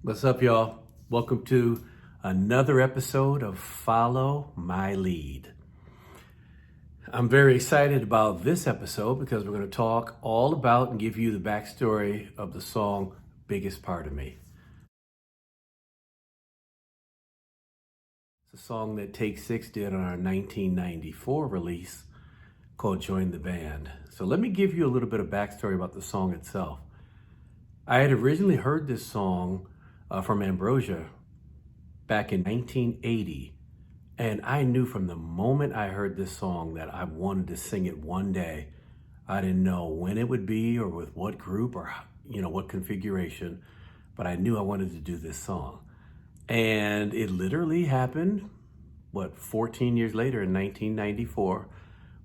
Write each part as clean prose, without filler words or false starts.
What's up, y'all? Welcome to another episode of Follow My Lead. I'm very excited about this episode because we're going to talk all about and give you the backstory of the song Biggest Part of Me. It's a song that Take 6 did on our 1994 release called Join the Band. So let me give you a little bit of backstory about the song itself. I had originally heard this song from Ambrosia back in 1980. And I knew from the moment I heard this song that I wanted to sing it one day. I didn't know when it would be or with what group or what configuration, but I knew I wanted to do this song. And it literally happened, 14 years later in 1994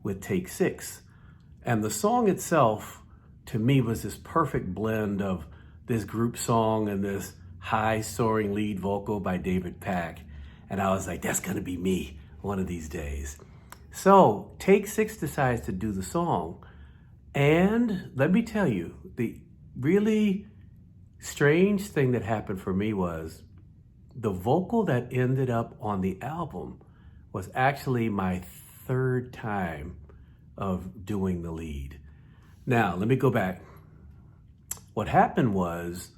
with Take 6. And the song itself, to me, was this perfect blend of this group song and this high soaring lead vocal by David Pack. And I was like, that's gonna be me one of these days. So Take 6 decides to do the song. And let me tell you, the really strange thing that happened for me was the vocal that ended up on the album was actually my third time of doing the lead. Now, let me go back. What happened was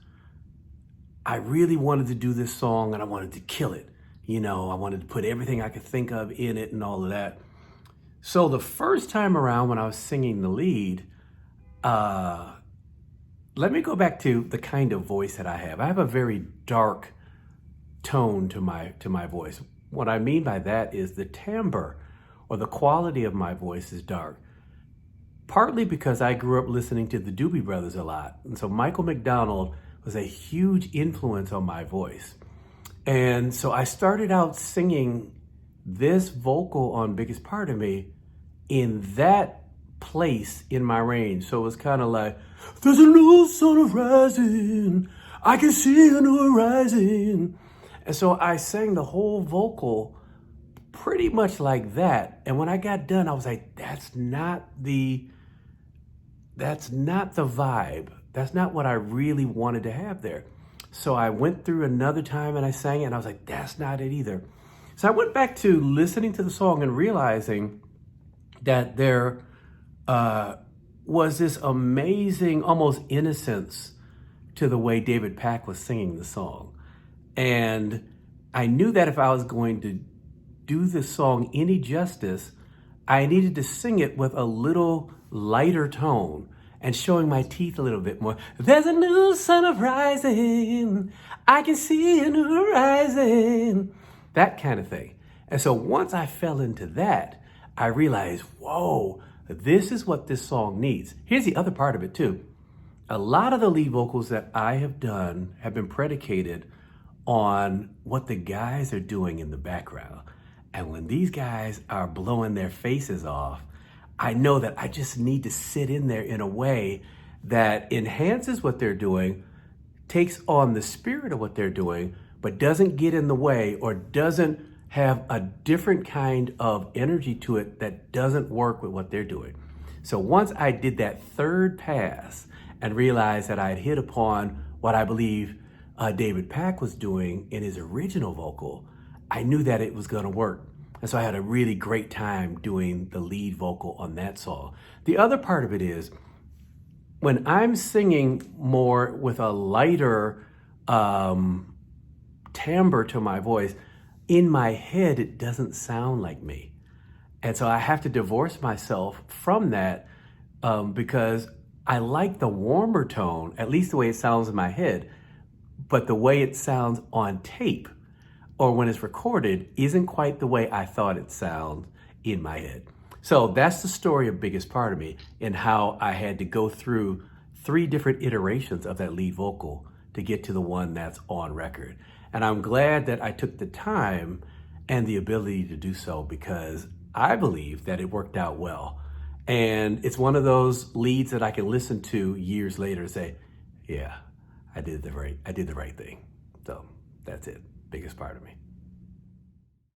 I really wanted to do this song and I wanted to kill it. I wanted to put everything I could think of in it and all of that. So the first time around when I was singing the lead, let me go back to the kind of voice that I have. I have a very dark tone to my voice. What I mean by that is the timbre or the quality of my voice is dark. Partly because I grew up listening to the Doobie Brothers a lot. And so Michael McDonald was a huge influence on my voice. And so I started out singing this vocal on Biggest Part of Me in that place in my range. So it was kind of like, there's a new sun rising, I can see a new horizon. And so I sang the whole vocal pretty much like that. And when I got done, I was like, that's not the vibe. That's not what I really wanted to have there. So I went through another time and I sang it and I was like, that's not it either. So I went back to listening to the song and realizing that there was this amazing, almost innocence to the way David Pack was singing the song. And I knew that if I was going to do this song any justice, I needed to sing it with a little lighter tone and showing my teeth a little bit more. There's a new sun rising, I can see a new horizon. That kind of thing. And so once I fell into that, I realized, whoa, this is what this song needs. Here's the other part of it too. A lot of the lead vocals that I have done have been predicated on what the guys are doing in the background. And when these guys are blowing their faces off, I know that I just need to sit in there in a way that enhances what they're doing, takes on the spirit of what they're doing, but doesn't get in the way or doesn't have a different kind of energy to it that doesn't work with what they're doing. So once I did that third pass and realized that I had hit upon what I believe David Pack was doing in his original vocal, I knew that it was gonna work. And so I had a really great time doing the lead vocal on that song. The other part of it is when I'm singing more with a lighter timbre to my voice, in my head, it doesn't sound like me. And so I have to divorce myself from that because I like the warmer tone, at least the way it sounds in my head, but the way it sounds on tape or when it's recorded isn't quite the way I thought it sounds in my head. So that's the story of Biggest Part of Me and how I had to go through 3 different iterations of that lead vocal to get to the one that's on record. And I'm glad that I took the time and the ability to do so because I believe that it worked out well. And it's one of those leads that I can listen to years later and say, yeah, I did the right thing. So that's it. Biggest Part of Me.